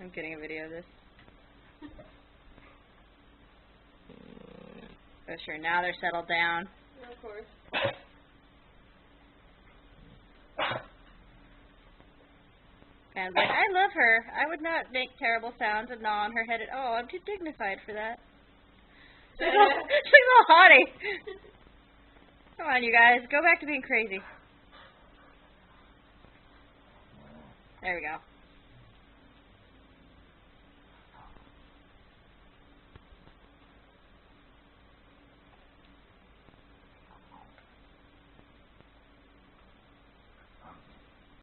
I'm getting a video of this. Oh, sure. Now they're settled down. Yeah, of course. And like, I love her. I would not make terrible sounds and gnaw on her head at all. I'm too dignified for that. She's like a little haughty. Come on, you guys. Go back to being crazy. There we go.